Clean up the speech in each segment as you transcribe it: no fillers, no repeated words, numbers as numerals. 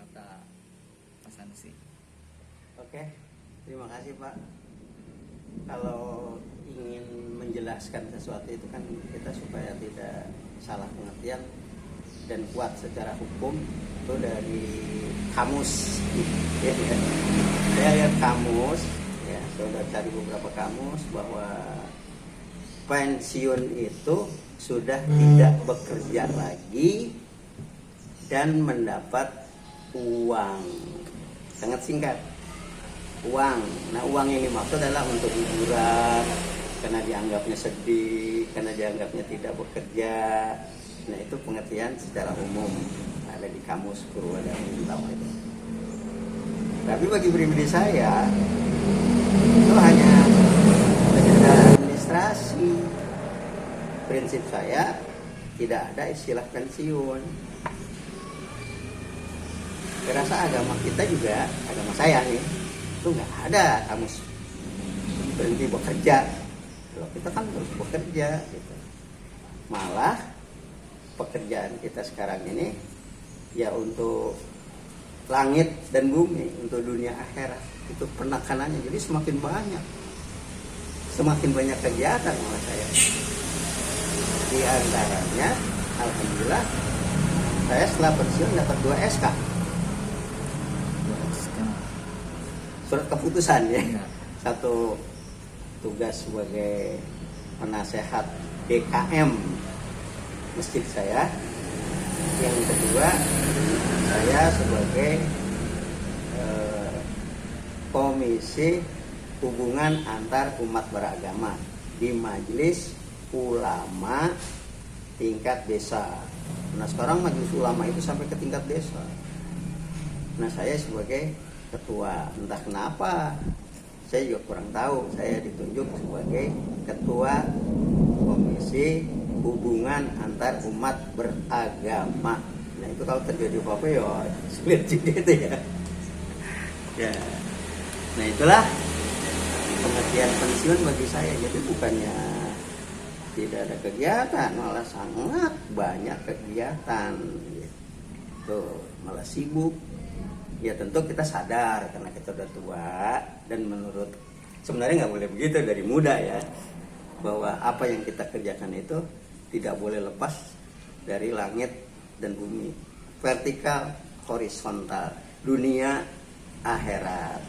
kata Pak Sanusi. Oke, terima kasih Pak. Kalau ingin menjelaskan sesuatu itu kan kita supaya tidak salah pengertian dan kuat secara hukum itu dari kamus. Ya, ya. Saya lihat kamus, ya, saya sudah cari beberapa kamus bahwa pensiun itu sudah tidak bekerja lagi dan mendapat uang. Sangat singkat, uang. Nah, uang yang dimaksud adalah untuk hiburan, karena dianggapnya sedih, karena dianggapnya tidak bekerja. Nah, itu pengertian secara umum ada di kamus Purwodadi itu. Tapi bagi pribadi saya itu hanya sekedar administrasi. Prinsip saya tidak ada istilah pensiun. Saya rasa agama kita juga, agama saya nih, itu nggak ada kamus berhenti bekerja. Kalau kita kan terus bekerja gitu. Malah pekerjaan kita sekarang ini ya untuk langit dan bumi, untuk dunia akhirat. Itu penekanannya, jadi semakin banyak kegiatan malah saya. Di antaranya, alhamdulillah, saya setelah pensiun dapat 2 SK. Surat keputusan ya. Satu tugas sebagai penasehat DKM masjid saya. Yang kedua, saya sebagai komisi hubungan antar umat beragama di Majelis Ulama tingkat desa. Nah, sekarang Majelis Ulama itu sampai ke tingkat desa. Nah, saya sebagai ketua, entah kenapa saya juga kurang tahu, saya ditunjuk sebagai ketua komisi hubungan antar umat beragama. Nah, itu kalau terjadi apa-apa ya sulit juga itu ya. Ya. Nah, itulah pengertian pensiun bagi saya. Jadi bukannya tidak ada kegiatan, malah sangat banyak kegiatan gitu. Malah sibuk. Ya tentu kita sadar karena kita udah tua, dan menurut sebenarnya nggak boleh begitu dari muda ya, bahwa apa yang kita kerjakan itu tidak boleh lepas dari langit dan bumi, vertikal, horizontal, dunia akhirat.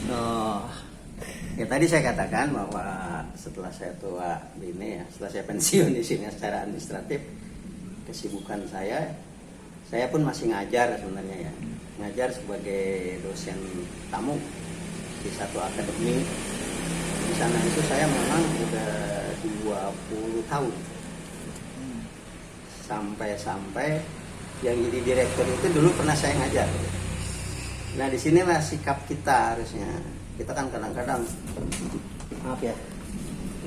Oh, ya tadi saya katakan bahwa setelah saya tua ini ya, setelah saya pensiun di sini secara administratif, kesibukan saya pun masih ngajar sebenarnya ya, ngajar sebagai dosen tamu di satu akademi. Di sana itu saya memang udah 20 tahun. Sampai yang jadi direktur itu dulu pernah saya ngajar. Nah, disinilah sikap kita harusnya. Kita kan kadang-kadang, maaf ya,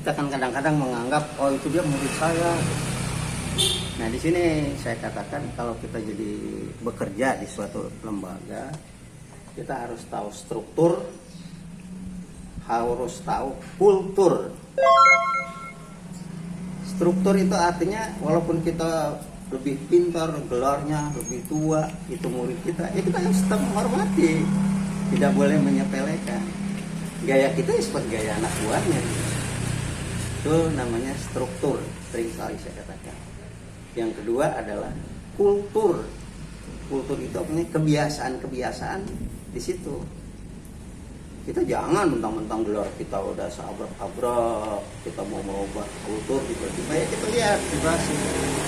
kita kan kadang-kadang menganggap, oh itu dia murid saya. Nah, di sini saya katakan kalau kita jadi bekerja di suatu lembaga, kita harus tahu struktur, harus tahu kultur. Struktur itu artinya walaupun kita lebih pintar, gelarnya lebih tua, itu murid kita, ya kita harus tetap menghormati, tidak boleh menyepelekan. Gaya kita seperti gaya anak buahnya. Itu namanya struktur, sering kali saya katakan. Yang kedua adalah kultur. Kultur itu artinya kebiasaan-kebiasaan di situ. Kita jangan mentang-mentang gelar kita udah seabrek-abrek, kita mau merubah kultur tiba-tiba, ya kita lihat situasi.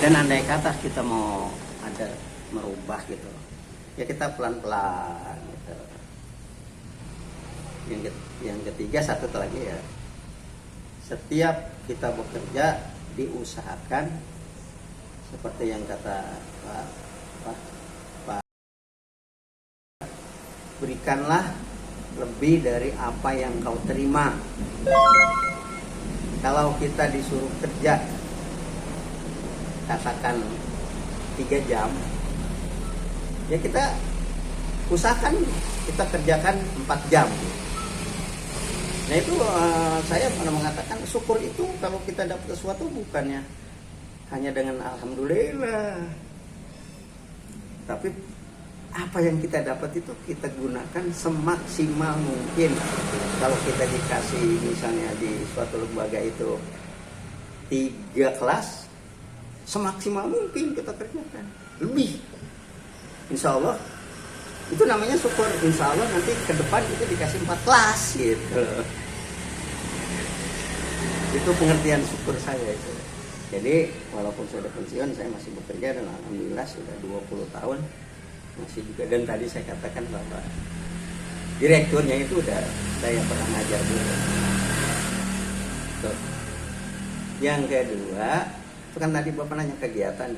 Dan andai kata kita mau ada merubah gitu, ya kita pelan-pelan gitu. Yang ketiga, satu lagi ya, setiap kita bekerja diusahakan seperti yang kata Pak, berikanlah lebih dari apa yang kau terima. Kalau kita disuruh kerja katakan 3 jam, ya kita usahakan kita kerjakan 4 jam. Nah itu saya pernah mengatakan syukur itu kalau kita dapat sesuatu bukannya hanya dengan alhamdulillah, tapi apa yang kita dapat itu kita gunakan semaksimal mungkin. Kalau kita dikasih misalnya di suatu lembaga itu 3 kelas, semaksimal mungkin kita kerjakan lebih. Insya Allah itu namanya syukur. Insya Allah nanti ke depan itu dikasih 4 kelas gitu. Itu pengertian syukur saya itu. Jadi walaupun sudah pensiun, saya masih bekerja dan alhamdulillah sudah 20 tahun masih juga. Dan tadi saya katakan bahwa direkturnya itu udah saya pernah ngajar dulu. Tuh. Yang kedua, itu kan tadi Bapak nanya kegiatan.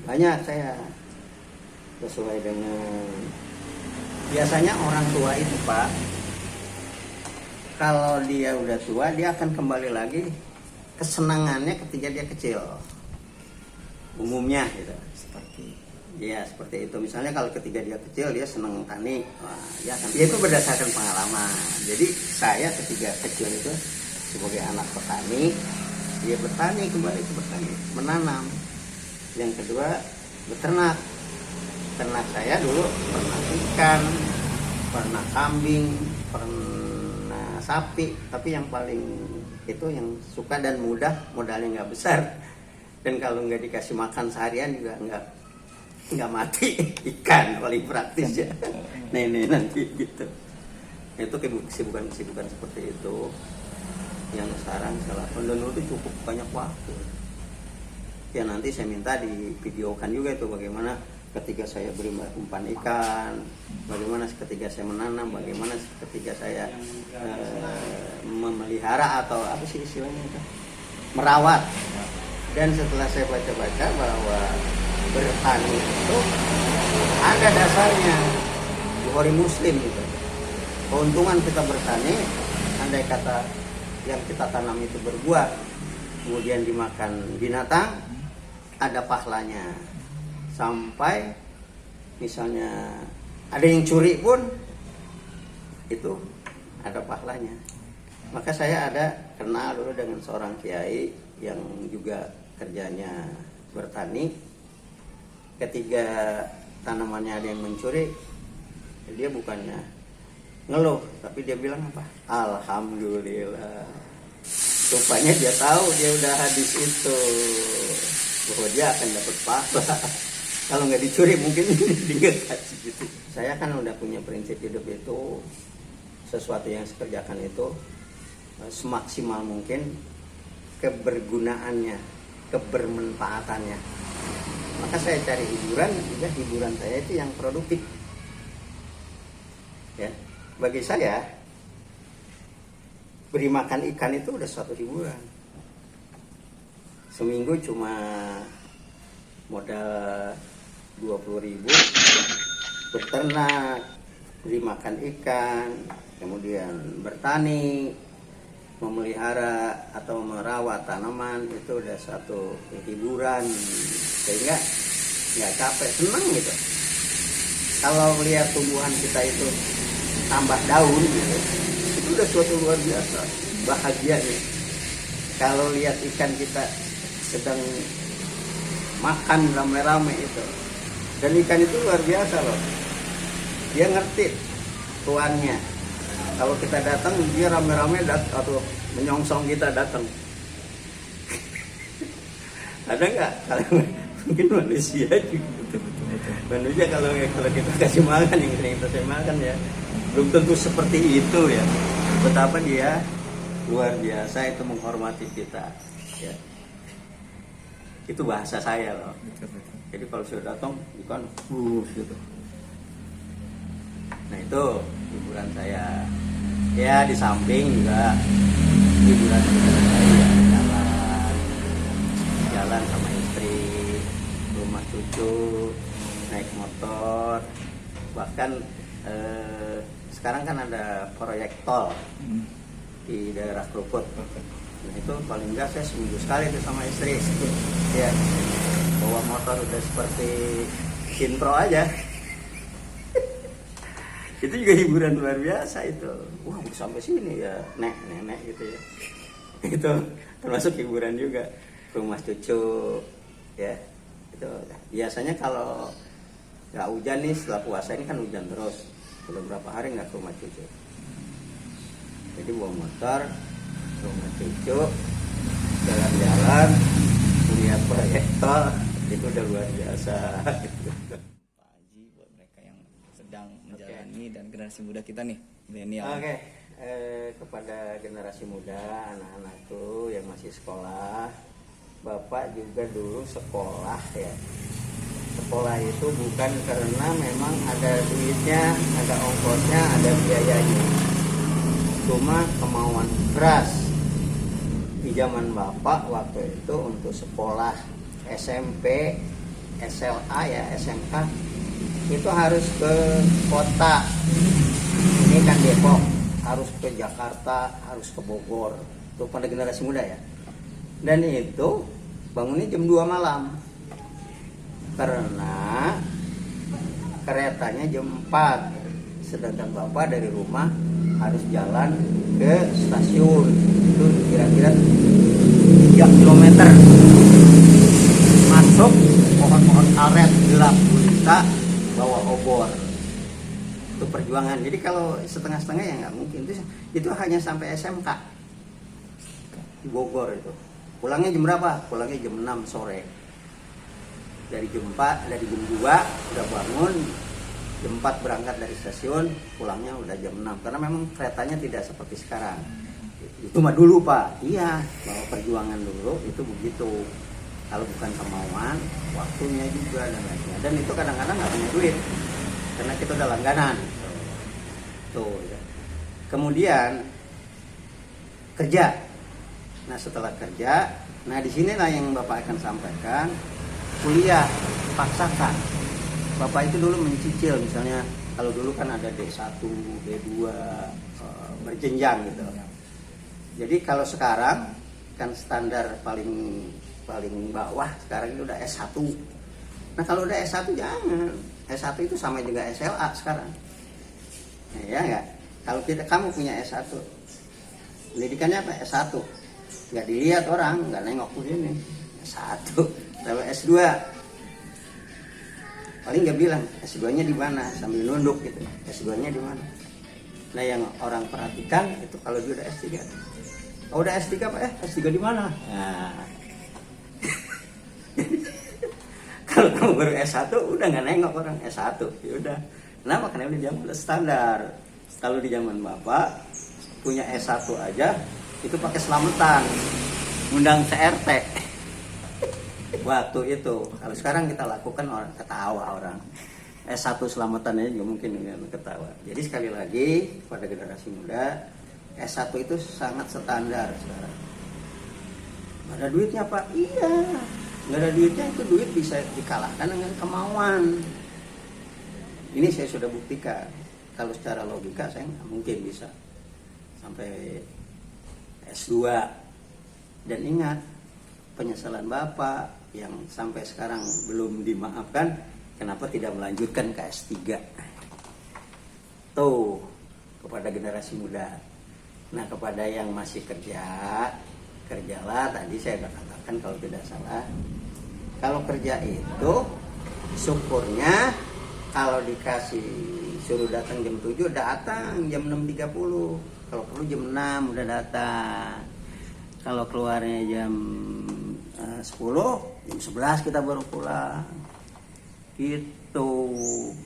Banyak saya sesuai dengan biasanya orang tua itu Pak, kalau dia udah tua dia akan kembali lagi kesenangannya ketika dia kecil umumnya gitu. Seperti itu. Misalnya kalau ketika dia kecil dia senang tani, dia itu berdasarkan pengalaman. Jadi saya ketika kecil itu sebagai anak petani, dia bertani, kembali ke bertani, menanam. Yang kedua beternak. Ternak saya dulu pernah ikan, pernah kambing, pernah sapi. Tapi yang paling itu yang suka dan mudah, modalnya nggak besar. Dan kalau nggak dikasih makan seharian juga nggak mati, ikan paling praktis ya. Nenek nanti gitu. Itu kesibukan seperti itu yang sekarang saya lakukan, dan itu cukup banyak waktu. Ya nanti saya minta divideokan juga itu bagaimana ketika saya beri umpan ikan, bagaimana ketika saya menanam, bagaimana ketika saya memelihara atau apa sih istilahnya itu, merawat. Dan setelah saya baca-baca bahwa bertani itu ada dasarnya Bukhari Muslim gitu. Keuntungan kita bertani, andai kata yang kita tanam itu berbuah, kemudian dimakan binatang, ada pahalanya. Sampai misalnya ada yang curi pun itu ada pahalanya. Maka saya kenal dulu dengan seorang kiai yang juga kerjanya bertani. Ketika tanamannya ada yang mencuri, dia bukannya ngeluh, tapi dia bilang apa? Alhamdulillah. Rupanya dia tahu, dia udah hadis itu bahwa dia akan dapat pahala. Kalau nggak dicuri mungkin dia kasih gitu. Saya kan udah punya prinsip hidup itu, sesuatu yang saya kerjakan itu semaksimal mungkin kebergunaannya, kebermanfaatannya. Maka saya cari hiburan, juga hiburan saya itu yang produktif. Ya, bagi saya beri makan ikan itu udah suatu hiburan. Seminggu cuma modal 20.000, beternak, beri makan ikan, kemudian bertani, memelihara atau merawat tanaman, itu udah satu hiburan, sehingga nggak capek, senang gitu. Kalau lihat tumbuhan kita itu tambah daun gitu, itu udah suatu luar biasa, bahagianya. Kalau lihat ikan kita sedang makan rame-rame itu, dan ikan itu luar biasa loh, dia ngerti tuannya. Kalau kita datang dia rame-rame atau menyongsong kita datang. Ada nggak? Kalau mungkin manusia juga. Manusia kalau kita kasih makan yang kita kasih makan ya, belum tentu seperti itu ya. Betapa dia luar biasa itu menghormati kita. Ya. Itu bahasa saya loh. Jadi kalau sudah datang bukan gitu. Nah itu hiburan saya. Ya di samping juga hiburan saya jalan sama istri, rumah cucu, naik motor. Bahkan sekarang kan ada proyek tol di daerah Krukut. Nah itu paling enggak saya seminggu sekali itu sama istri. Ya, bawa motor udah seperti intro aja. Itu juga hiburan luar biasa itu. Wah, sampai sini ya, nenek gitu ya. Itu termasuk hiburan juga. Rumah cucu, ya. Itu biasanya kalau nggak hujan nih, setelah puasa ini kan hujan terus, udah berapa hari nggak ke rumah cucu. Jadi bawa motor ke rumah cucu, jalan-jalan, lihat proyektor, itu udah luar biasa. Pak Haji, buat mereka yang sedang menjalani dan generasi muda kita nih, milenial. Oke, kepada generasi muda, anak-anakku yang masih sekolah, Bapak juga dulu sekolah ya. Sekolah itu bukan karena memang ada duitnya, ada ongkosnya, ada biayanya. Cuma kemauan keras di zaman Bapak waktu itu untuk sekolah SMP, SLA ya, SMK itu harus ke kota. Ini kan Depok, harus ke Jakarta, harus ke Bogor. Itu pada generasi muda ya. Dan itu bangunnya jam 2 malam. Karena keretanya jam 4. Sedangkan Bapak dari rumah harus jalan ke stasiun. Itu kira-kira 3 kilometer. Masuk pohon-pohon karet gelap gulita, bawa obor. Itu perjuangan. Jadi kalau setengah-setengah ya nggak mungkin. Itu hanya sampai SMK di Bogor itu. Pulangnya jam berapa? Pulangnya jam 6 sore. Dari jam 4, dari jam 2 udah bangun, jam 4 berangkat dari stasiun, pulangnya udah jam 6. Karena memang keretanya tidak seperti sekarang. Itu mah dulu Pak. Iya, bahwa perjuangan dulu itu begitu. Kalau bukan kemauan, waktunya juga dan lainnya. Dan itu kadang-kadang nggak punya duit. Karena kita udah langganan. Tuh ya. Kemudian kerja. Nah setelah kerja, nah disinilah yang Bapak akan sampaikan. Kuliah, paksakan. Bapak itu dulu mencicil, misalnya kalau dulu kan ada D1, D2, berjenjang gitu. Jadi kalau sekarang kan standar paling bawah sekarang itu udah S1. Nah kalau udah S1 jangan. S1 itu sama juga SLA sekarang. Ya enggak? Kalau kamu punya S1, pendidikannya apa? S1. Nggak dilihat orang, nggak nengok ke sini. S1. Kalau S2 paling nggak bilang S2-nya di mana sambil nunduk gitu. S2-nya di mana? Nah yang orang perhatikan itu kalau dia udah S3. Oh, udah S3 Pak S3 di mana? Nah. Kalau kamu baru S1 udah nggak nengok orang S1. Ya udah. Kenapa? Karena udah zaman standar. Kalau di zaman Bapak punya S1 aja itu pakai selamatan. Undang CRT. Waktu itu, kalau sekarang kita lakukan orang ketawa orang. S1 selamatannya juga mungkin ketawa. Jadi sekali lagi pada generasi muda, S1 itu sangat standar sekarang. Nggak ada duitnya Pak? Iya. Nggak ada duitnya, itu duit bisa dikalahkan dengan kemauan. Ini saya sudah buktikan. Kalau secara logika saya nggak mungkin bisa sampai S2. Dan ingat, penyesalan Bapak yang sampai sekarang belum dimaafkan, kenapa tidak melanjutkan ke S3? Tuh, kepada generasi muda. Nah, kepada yang masih kerja, kerjalah. Tadi saya sudah katakan kalau tidak salah. Kalau kerja itu, syukurnya kalau dikasih suruh datang jam 7, datang jam 6.30. Kalau perlu jam 6 udah datang. Kalau keluarnya jam 10, jam 11 kita baru pulang. Gitu.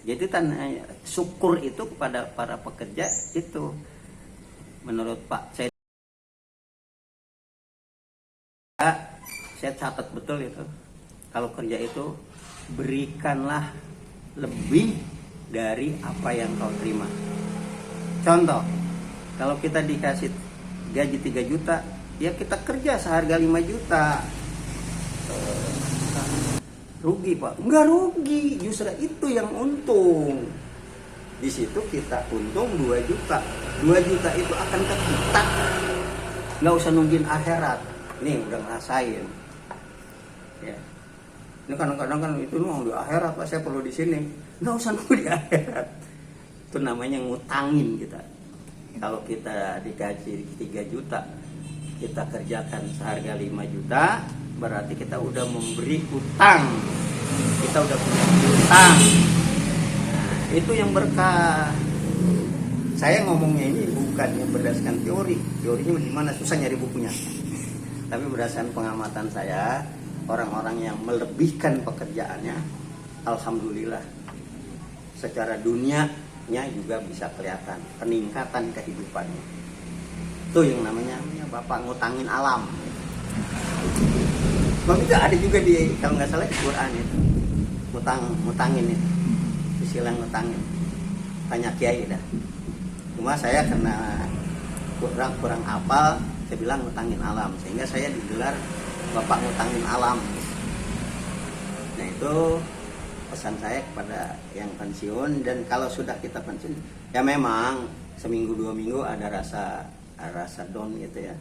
Jadi syukur itu kepada para pekerja itu. Menurut Pak, saya catat betul itu. Kalau kerja itu berikanlah lebih dari apa yang kau terima. Contoh, kalau kita dikasih gaji 3 juta, ya kita kerja seharga 5 juta. Rugi Pak? Enggak rugi, justru itu yang untung. Di situ kita untung 2 juta. 2 juta itu akan ke kita. Nggak usah nungguin akhirat. Nih udah ngerasain. Ya. Ini kadang-kadang kan itu mau di akhirat Pak, saya perlu di sini. Nggak usah nunggu di akhirat. Itu namanya ngutangin kita. Kalau kita dikasih 3 juta, kita kerjakan seharga 5 juta, berarti kita udah memberi utang. Kita udah punya utang. Itu yang berkah. Saya ngomongnya ini bukannya berdasarkan teori. Teorinya gimana, susah nyari bukunya. Tapi berdasarkan pengamatan saya, orang-orang yang melebihkan pekerjaannya, alhamdulillah, secara dunianya juga bisa kelihatan peningkatan kehidupannya. Itu yang namanya Bapak ngutangin alam. Bang itu ada juga di, kalau nggak salah di Quran itu, ngutangin itu, istilah ngutangin. Tanya kiai dah. Cuma saya karena kurang hafal, saya bilang ngutangin alam, sehingga saya digelar Bapak ngutangin alam. Nah itu pesan saya kepada yang pensiun. Dan kalau sudah kita pensiun, ya memang seminggu 2 minggu ada rasa down gitu ya.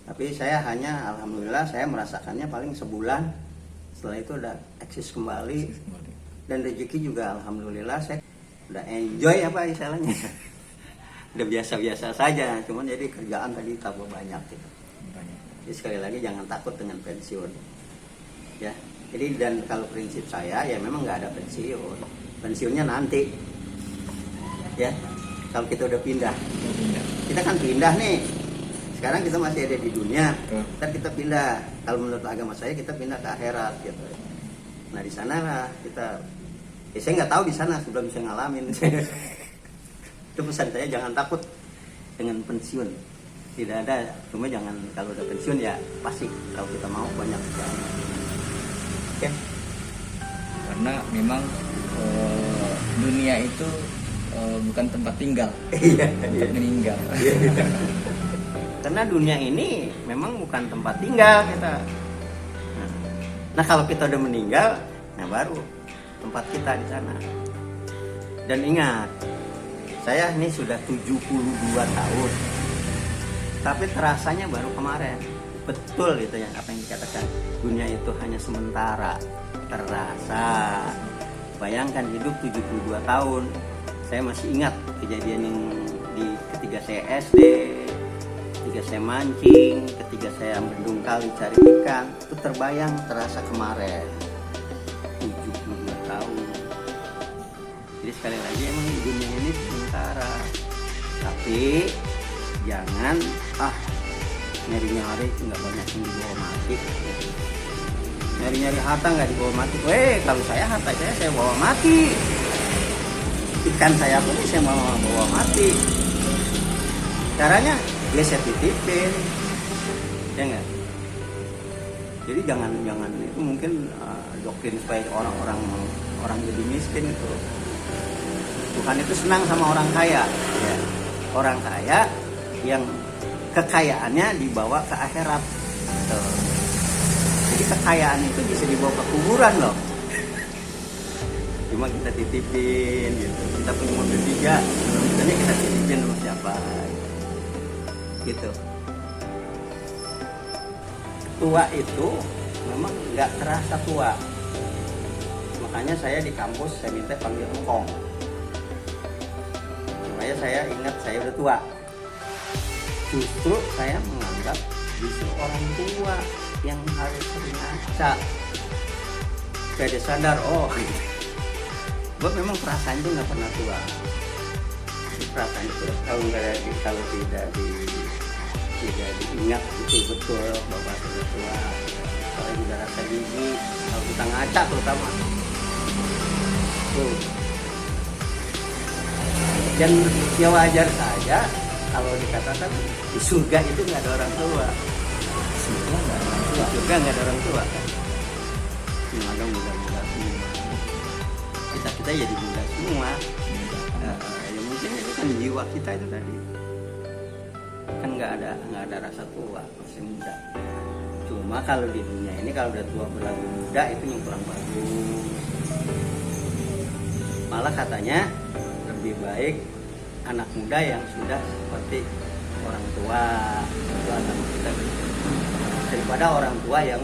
Tapi saya hanya alhamdulillah saya merasakannya paling sebulan, setelah itu udah eksis kembali. Dan rezeki juga alhamdulillah saya udah enjoy apa istilahnya. Udah biasa-biasa saja, cuman jadi kerjaan tadi tambah banyak gitu. Jadi sekali lagi jangan takut dengan pensiun. Ya. Jadi dan kalau prinsip saya ya memang nggak ada pensiun. Pensiunnya nanti. Ya. Kalau kita udah pindah. Kita kan pindah nih. Sekarang kita masih ada di dunia, ntar kita pindah. Kalau menurut agama saya kita pindah ke akhirat gitu. Nah di sana lah kita. Ya saya nggak tahu di sana, sudah bisa ngalamin. Itu pesan saya, jangan takut dengan pensiun. Tidak ada, cuma jangan kalau udah pensiun ya pasti kalau kita mau banyak kerjaan. Oke. Karena memang dunia itu bukan tempat tinggal, tempat meninggal. Karena dunia ini memang bukan tempat tinggal kita. Nah kalau kita udah meninggal, nah baru tempat kita di sana. Dan ingat, saya ini sudah 72 tahun, tapi terasanya baru kemarin. Betul itu yang apa yang dikatakan, dunia itu hanya sementara. Terasa. Bayangkan hidup 72 tahun. Saya masih ingat kejadian yang ketika saya SD, ketika saya mancing, ketika saya mendungkal cari ikan, itu terbayang terasa kemarin. 72 tahun. Jadi sekali lagi emang dunia ini sementara. Tapi jangan nyari-nyari nggak banyak yang dibawa mati. Nyari-nyari harta nggak dibawa mati. Kalau saya harta saya bawa mati. Ikan saya pun saya mau bawa mati. Caranya ya saya titipin, ya nggak. Jadi jangan itu mungkin doktrin supaya orang jadi miskin itu. Tuhan itu senang sama orang kaya, ya. Orang kaya yang kekayaannya dibawa ke akhirat. Jadi kekayaan itu bisa dibawa ke kuburan loh. Cuma kita titipin gitu. Kita punya mobil 3, misalnya kita titipin sama siapa gitu. Tua itu memang nggak terasa tua. Makanya saya di kampus saya minta panggil engkong. Supaya saya ingat saya udah tua. Justru saya menganggap justru orang tua yang harus ngaca. Supaya dia sadar, buat memang perasaan itu nggak pernah tua. Perasaan itu kalau tidak diingat betul-betul bahwa sudah tua, kalau sudah rasa gigi, kalau kita ngaca terutama tuh. Dan ya wajar saja kalau dikatakan di surga itu nggak ada orang tua. Surga nggak ada orang tua kan? Ada muda-muda semua. Kita jadi muda semua. Ya mungkin itu kan jiwa kita itu tadi. Kan nggak ada rasa tua, masih muda. Cuma kalau di dunia ini kalau udah tua berlalu muda itu yang kurang bagus. Malah katanya lebih baik anak muda yang sudah seperti orang tua, itu agama kita, daripada orang tua yang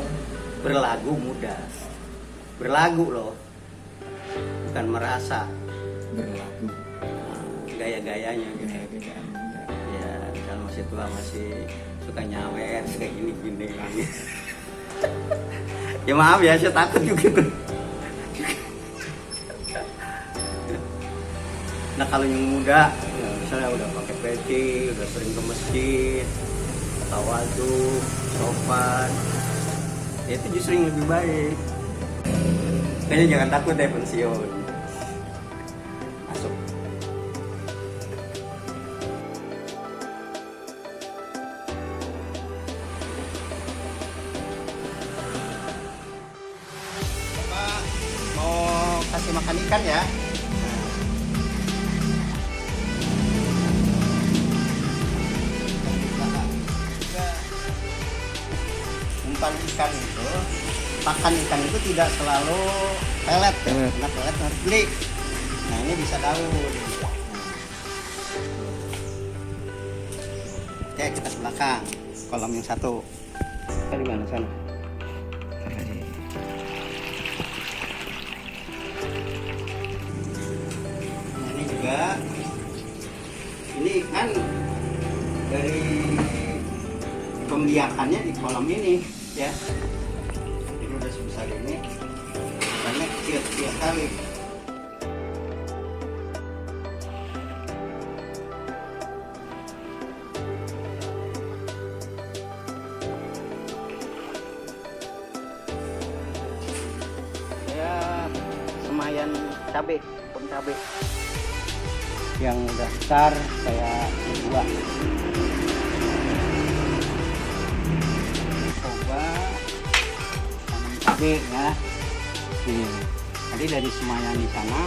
berlagu muda. Berlagu loh, bukan merasa. Berlagu. Gaya-gayanya gitu. Ya, kalau masih tua masih suka nyawer, kayak gini-gini. Ya maaf ya, saya takut juga tuh. Nah kalau yang muda, ya misalnya udah pakai peci, udah sering ke masjid, tawadhu, sopan, ya itu justru yang lebih baik. Kayaknya jangan takut deh pensiun. Masuk. Pak, mau kasih makan ikan ya? Umpan ikan itu, pakan ikan itu tidak selalu pelet ya, karena pelet harus beli. Nah ini bisa daun. Oke kita ke belakang, kolam yang satu. Di mana sana? Nah ini juga, ini ikan dari pembiakannya di kolam ini ya. Ini udah sebesar ini, banyak kecil-kecil kali. Saya semayan cabai, pohon cabai yang udah besar kayak dua. Coba tanam cabai ya. Nih, tadi dari semayan di sana,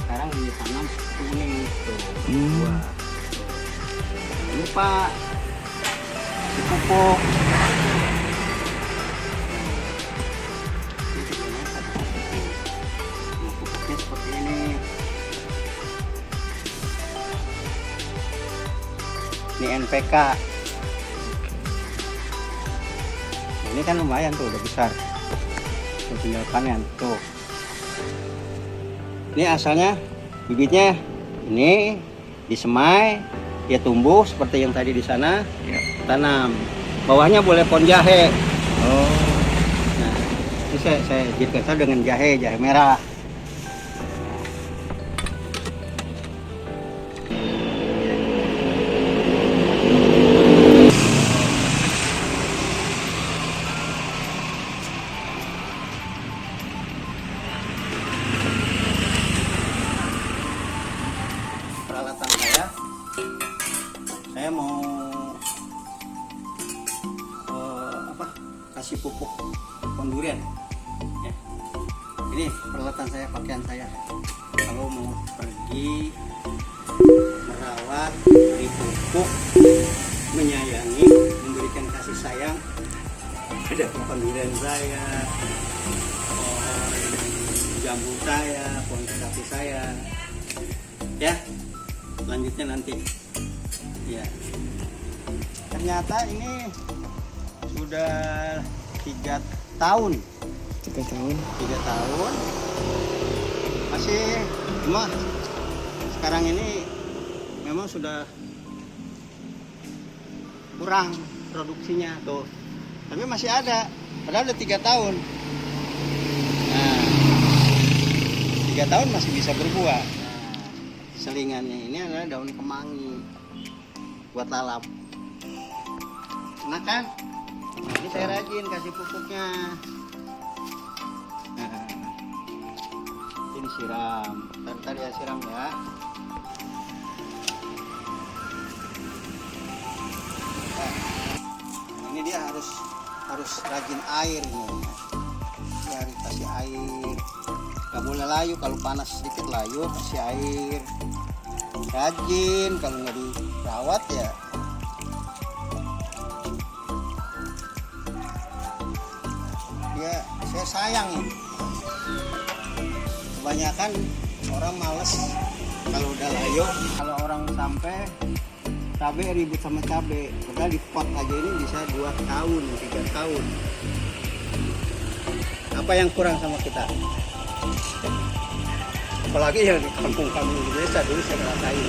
sekarang ditanam kuning tuh. Dua. Jangan lupa dipupuk. Pupuknya seperti ini. Ini NPK. Nah, ini kan lumayan tuh, udah besar. Tinggal panen tuh. Ini asalnya bibitnya ini disemai, dia tumbuh seperti yang tadi di sana. Ya. Tanam. Bawahnya boleh pohon jahe. Oh, Nah, ini saya jadikan dengan jahe merah. Peralatan saya mau kasih pupuk pohon durian ya. Ini peralatan saya, pakaian saya kalau mau pergi merawat, beri pupuk, menyayangi, memberikan kasih sayang. Ada pohon durian saya, pohon jambu saya, pohon kecapi saya ya. Lanjutnya nanti ya. Ternyata ini sudah 3 tahun 3 tahun. 3 tahun masih, cuma sekarang ini memang sudah kurang produksinya tuh, tapi masih ada, padahal udah 3 tahun. Nah 3 tahun masih bisa berbuah. Selingannya ini adalah daun kemangi buat lalap. Enak kan? Nah, ini saya rajin kasih pupuknya. Nah, ini siram. Ntar ya siram ya. Nah, ini dia harus rajin air ini. Dia harus kasih air. Gak boleh layu, kalau panas sedikit layu, kasih air. Rajin, kalau nggak dirawat ya saya sayang ya. Kebanyakan orang males kalau udah layu. Kalau orang sampai cabai ribut sama cabai, padahal di pot aja ini bisa 2 tahun 3 tahun. Apa yang kurang sama kita? Apalagi yang di kampung-kampung desa dulu saya ngerasain.